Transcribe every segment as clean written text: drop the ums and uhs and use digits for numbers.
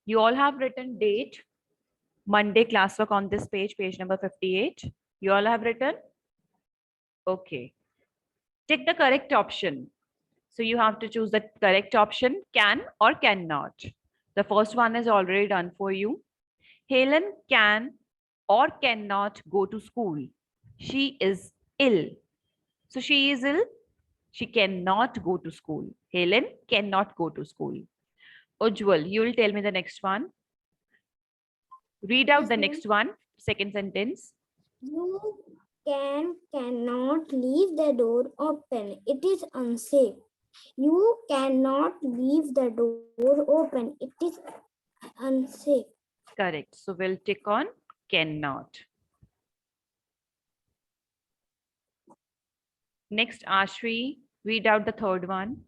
You all have written date, Monday classwork on this page, page number 58. You all have written? Okay. Take the correct option. So you have to choose the correct option, can or cannot. The first one is already done for you. Helen can or cannot go to school. She is ill. So she is ill. She cannot go to school. Helen cannot go to school. Ujjwal, you will tell me the next one. Read out the next one, second sentence. You cannot leave the door open. It is unsafe. You cannot leave the door open. It is unsafe. Correct. So we'll tick on cannot. Next, Ashri, read out the third one.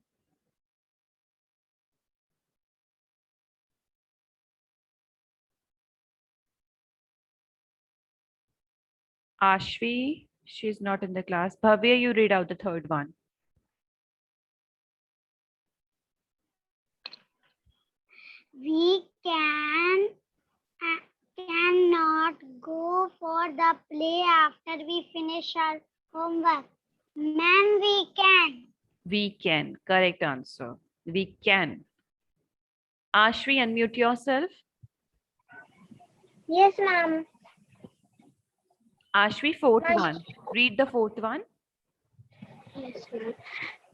Ashvi, she's not in the class. Bhavya, you read out the third one. We cannot go for the play after we finish our homework. Ma'am, we can. We can. Correct answer. We can. Ashvi, unmute yourself. Yes, ma'am. Ashvi, fourth one. Read the fourth one. Yes,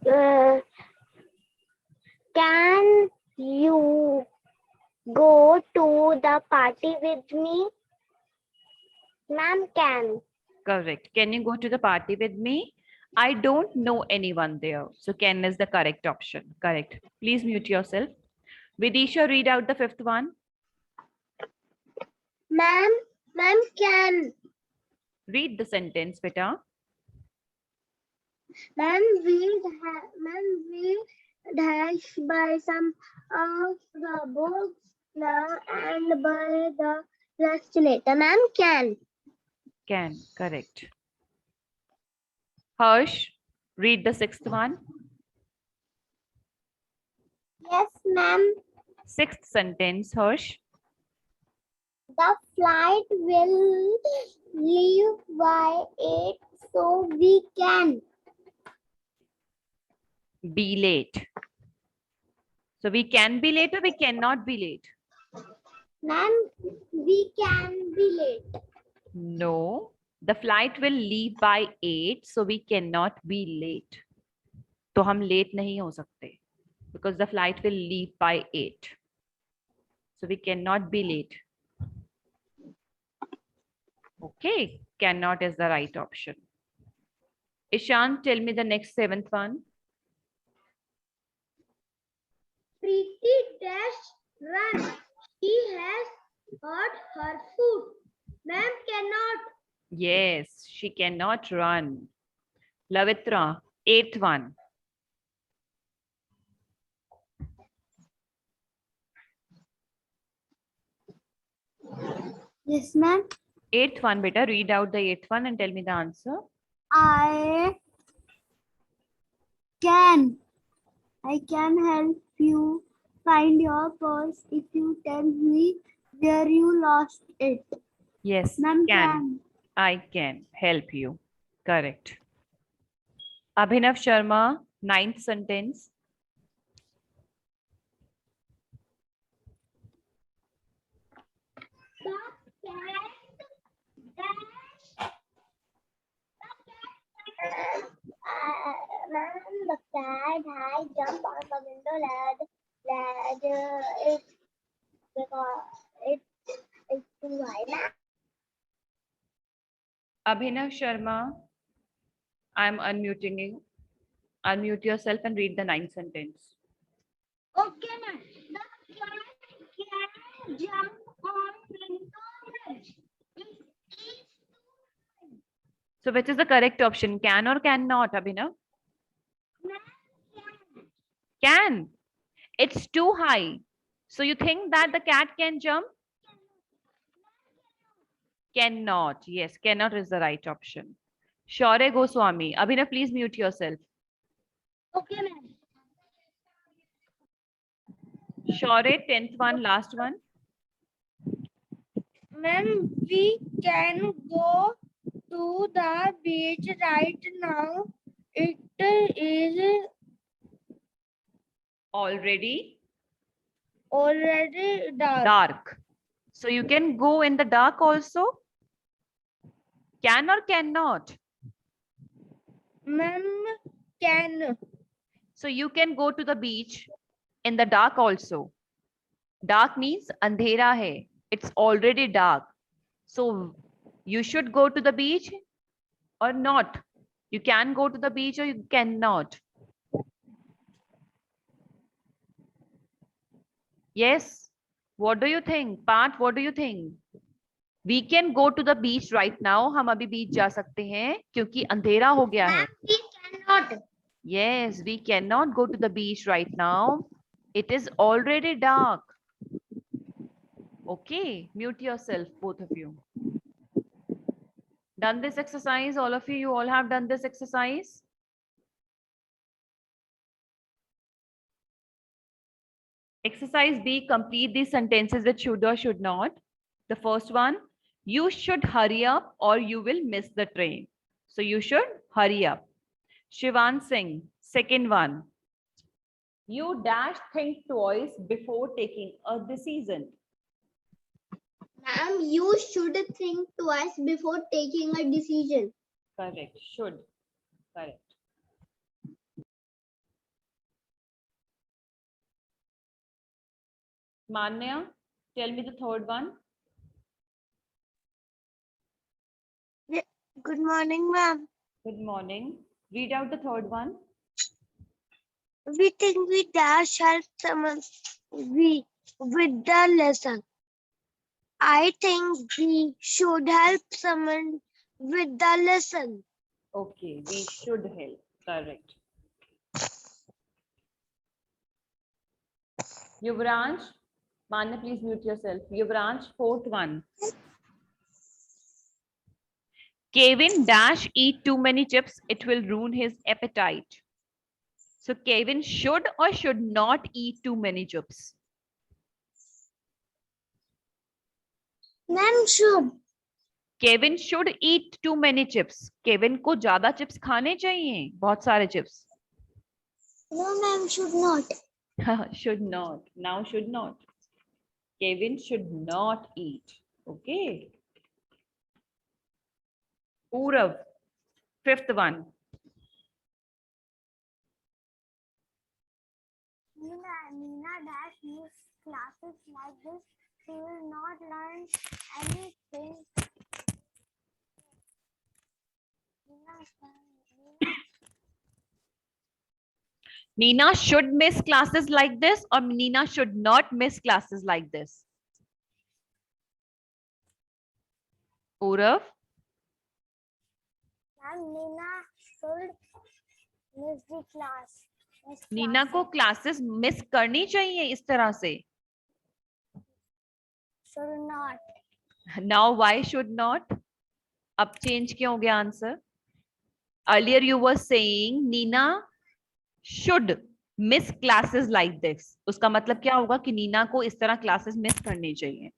ma'am. Can you go to the party with me? Ma'am, can. Correct. Can you go to the party with me? I don't know anyone there. So can is the correct option. Correct. Please mute yourself. Vidisha, read out the fifth one. Ma'am, can. Read the sentence, beta. Ma'am, we dash by some of the books now and by the rest later. Ma'am, can. Can. Correct. Harsh, read the sixth one. Yes, ma'am. Sixth sentence, Harsh. The flight will leave by 8, so we can. Be late. So we can be late or we cannot be late? Ma'am, we can be late. No. The flight will leave by 8, so we cannot be late. तो हम late नहीं हो सकते because the flight will leave by 8. So we cannot be late. Okay, cannot is the right option. Ishan, tell me the next seventh one. Preeti dash run. She has got her food. Ma'am cannot. Yes, she cannot run. Lavitra, eighth one. Yes, ma'am. Eighth one, beta, read out the eighth one and tell me the answer. I can help you find your purse if you tell me where you lost it. Yes, Ma'am, can. I can help you. Correct. Abhinav Sharma, ninth sentence. The cat has jumped on the window ledge. It's too high. Abhinav Sharma, I'm unmuting you. Unmute yourself and read the ninth sentence. Okay, ma'am. The cat can jump on window ledge. So which is the correct option? Can or cannot, Abhinav? Can. It's too high. So you think that the cat can jump? Cannot. Yes, cannot is the right option. Shaurya Goswami. Abhinav, please mute yourself. Okay, ma'am. Shaurya, 10th one, last one. Ma'am, we can go to the beach right now. It is Already already dark. dark. So you can go in the dark also. Can or cannot? Ma'am, can. So you can go to the beach in the dark also. Dark means andhera hai. It's already dark. So you should go to the beach or not. You can go to the beach or you cannot. Yes. What do you think? Pat, what do you think? We can go to the beach right now. हम अभी बीच जा सकते हैं क्योंकि अंधेरा हो गया है. We cannot. Yes, we cannot go to the beach right now. It is already dark. Okay, mute yourself, both of you. Done this exercise, all of you? You all have done this exercise? Exercise B, complete these sentences with should or should not. The first one, you should hurry up or you will miss the train. So you should hurry up. Shivan Singh, second one. You dash think twice before taking a decision. Ma'am, you should think twice before taking a decision. Correct, should. Correct. Manya, tell me the third one. Good morning, ma'am. Good morning. Read out the third one. We think we dash help someone with the lesson. I think we should help someone with the lesson. Okay, we should help. Correct. Yuvransh, Manya, please mute yourself. Yuvransh, fourth one. Kevin dash eat too many chips. It will ruin his appetite. So Kevin should or should not eat too many chips? Ma'am, should. Kevin should eat too many chips. Kevin को ज्यादा chips खाने चाहिए, बहुत सारे chips. No, ma'am, should not. Should not. Now should not. Kevin should not eat. Okay. Purav, fifth one. Nina dash miss classes like this. She will not learn anything. Nina should miss classes like this or Nina should not miss classes like this? Purav? Nina should miss the class. Neena को classes miss करनी चाहिए इस तरह से. Should not. Now why should not? अब change क्यों हो गया answer? Earlier you were saying Nina should miss classes like this. उसका मतलब क्या होगा कि नीना को इस तरह क्लासेस मिस करनी चाहिए.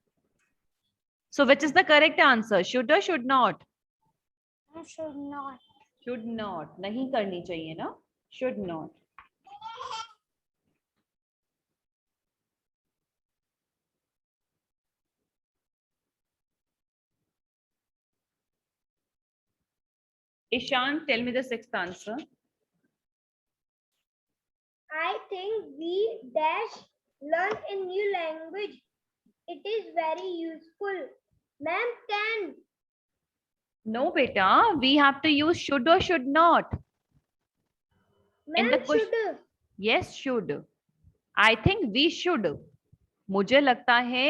So which is the correct answer? Should or should not? Should not. Should not. नहीं करनी चाहिए ना? Should not. Ishan, tell me the sixth answer. I think we dash learn a new language. It is very useful. Ma'am, can. No, beta. We have to use should or should not. In the Ma'am, question- should. Yes, should. I think we should. मुझे लगता है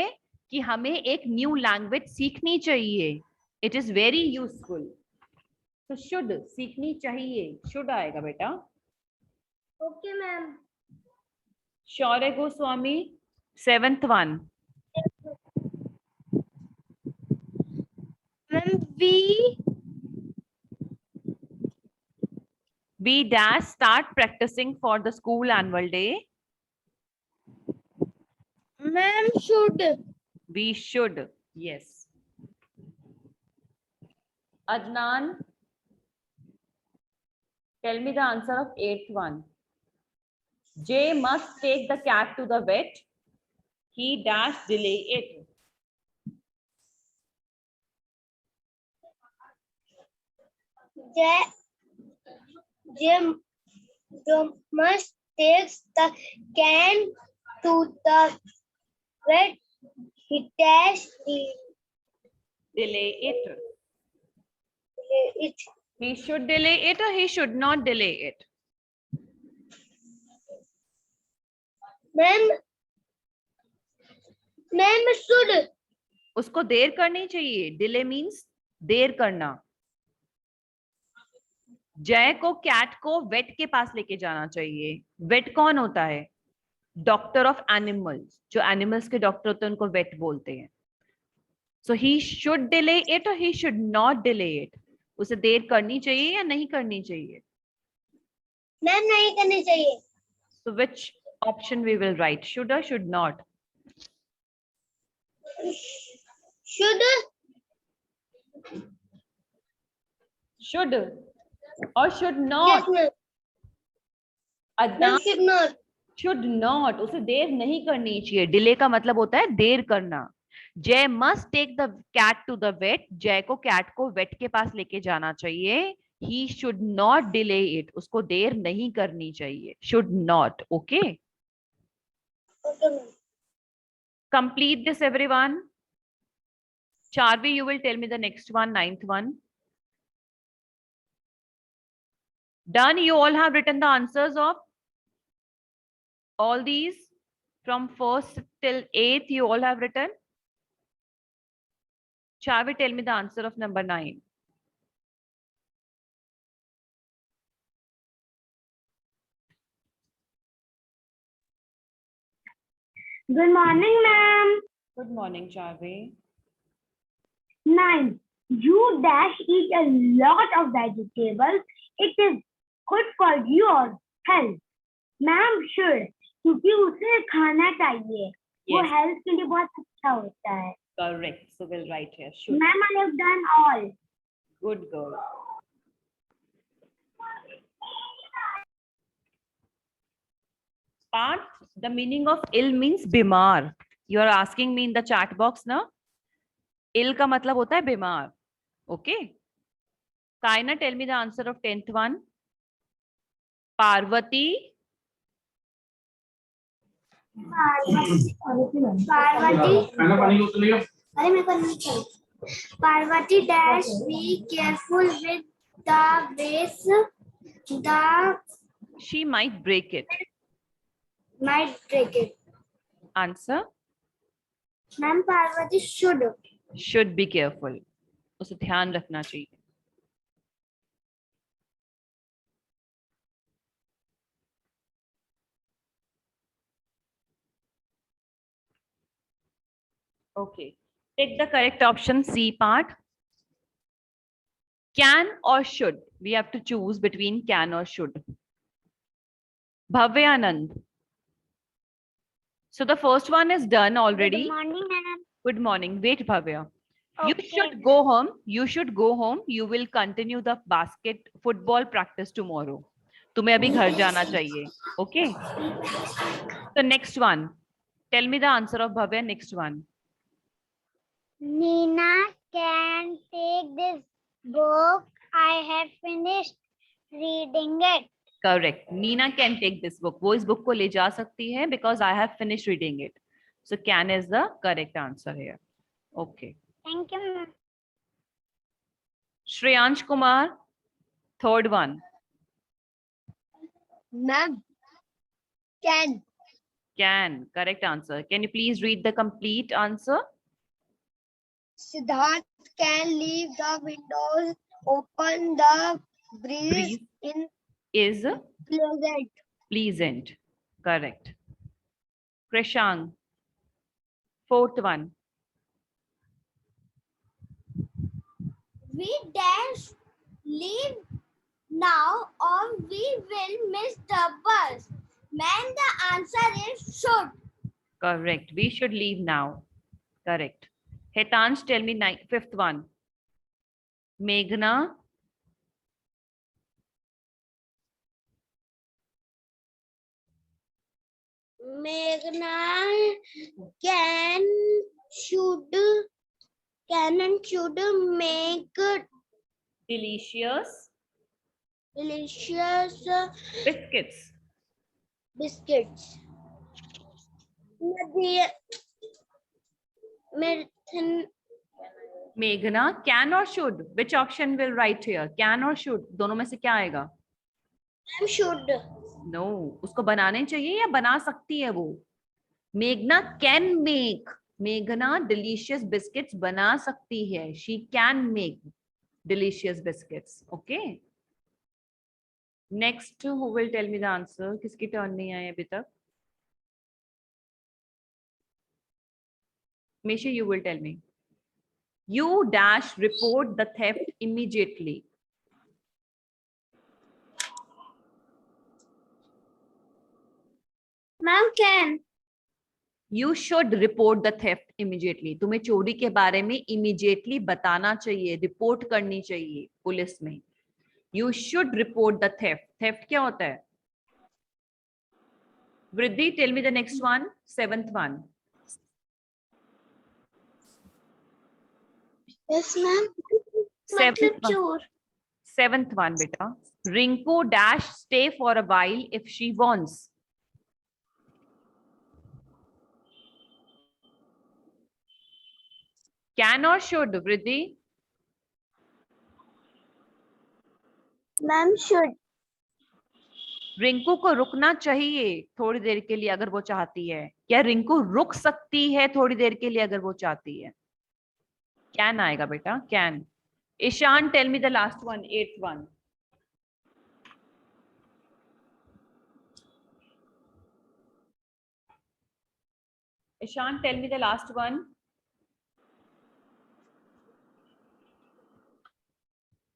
कि हमें एक new language सीखनी चाहिए. It is very useful. So should सीखनी चाहिए. Should आएगा बेटा. Okay, ma'am. Shaurya Goswami, seventh one. Ma'am, We dash start practicing for the school annual day. Ma'am, should. We should. Yes. Adnan, tell me the answer of eighth one. Jay must take the cat to the vet. He dash delay it. Jim must take the can to the vet. He dash Delay it. it. He should delay it or he should not delay it. Ma'am should. उसको देर करनी चाहिए. Delay means देर करना. जय को cat को wait के पास लेके जाना चाहिए. वेट कौन होता है? Doctor of animals. जो एनिमल्स के डॉक्टर होते हैं उनको वेट बोलते हैं. सो ही शुड डिले इट और he should not delay it. उसे देर करनी चाहिए या नहीं करनी चाहिए? मैम नहीं करनी चाहिए. So which option we will write? Should or should not? Should. Should or should Yes, not? ma'am. Adnan, Should not. should not. उसे देर नहीं करनी चाहिए. डिले का मतलब होता है देर करना. जय must take the cat to the vet. जय को कैट को वेट के पास लेके जाना चाहिए. He should not delay it. उसको देर नहीं करनी चाहिए. Should not. Okay. Okay, ma'am. Complete this, everyone. Charvi, you will tell me the next one, ninth one. Done. You all have written the answers of all these from first till eighth. You all have written. Charvi, tell me the answer of number 9. Good morning, ma'am. Good morning, Charvi. 9. You dash eat a lot of vegetables. It is good for your health. Ma'am should, क्योंकि उसे खाना चाहिए. वो Yes, health के लिए बहुत अच्छा होता है. correct. So we'll write here. Should. Ma'am I have done all. Good girl. Part, the meaning of ill means बीमार. You are asking me in the chat box ना? Ill का मतलब होता है बीमार. Okay. Kaina, tell me the answer of 10th one. Parvati. Parvati dash be careful with the vase. The She might break it. might break it. Answer. Ma'am Parvati Should be careful. उसे ध्यान रखना चाहिए. Okay. Take the correct option, C part. Can or should? We have to choose between can or should. Bhavyanand. So the first one is done already. Good morning, ma'am. Good morning. Wait, Bhavya. You Okay. should go home. You should go home. You will continue the football practice tomorrow. तुम्हें अभी घर जाना चाहिए. Okay. The next one. Tell me the answer of Bhavya. Next one. Nina can take this book. I have finished reading it. Correct. Nina can take this book. वो इस book को ले जा सकती है because I have finished reading it. So can is the correct answer here. Okay. Thank you, ma'am. Shreyansh Kumar, third one. Ma'am, can. Can. Correct answer. Can you please read the complete answer? Siddharth can leave the windows open. The breeze Breeze in is pleasant. pleasant. Correct. Krishang, fourth one. We dash leave now or we will miss the bus. Man, the answer is should. Correct. We should leave now. Correct. Hetansh, tell me fifth one. मेघना, Meghna can should can and should make delicious delicious biscuits. biscuits. Methane मेघना can or should? Which option will write here? Can or should? दोनों में से क्या आएगा? should No, उसको बनाने चाहिए या बना सकती है वो? मेघना can make. मेघना delicious biscuits बना सकती है. She can make delicious biscuits. Okay. Next, who will tell me the answer? किसकी टर्न नहीं आई अभी तक? Misha, you will tell me. You dash report the theft immediately. Ma'am can You should report the theft immediately. तुम्हें चोरी के बारे में immediately बताना चाहिए, रिपोर्ट करनी चाहिए पुलिस में. You should report the theft. Theft क्या होता है? Vriddhi, tell me the next one. 7th one. yes ma'am 7th one. 7th one, beta. Rinku dash stay for a while if she wants. Can or should, Vriddhi? ma'am should Rinku को रुकना चाहिए थोड़ी देर के लिए अगर वो चाहती है. क्या रिंकू रुक सकती है थोड़ी देर के लिए अगर वो चाहती है? कैन आएगा बेटा, can. Ishan, tell me the last one, 8th one. Ishan, tell me the last one.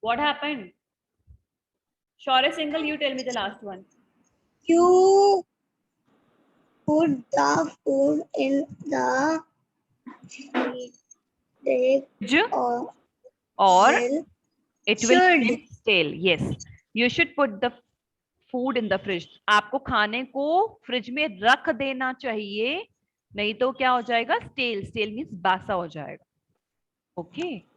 What happened? Shaurya Singhal, you tell me the last one. you put the food in the fridge Or it will should. get stale. Yes, you should put the food in the fridge. आपको खाने को fridge में रख देना चाहिए, नहीं तो क्या हो जाएगा? स्टेल. स्टेल मीन्स बासा हो जाएगा. ओके.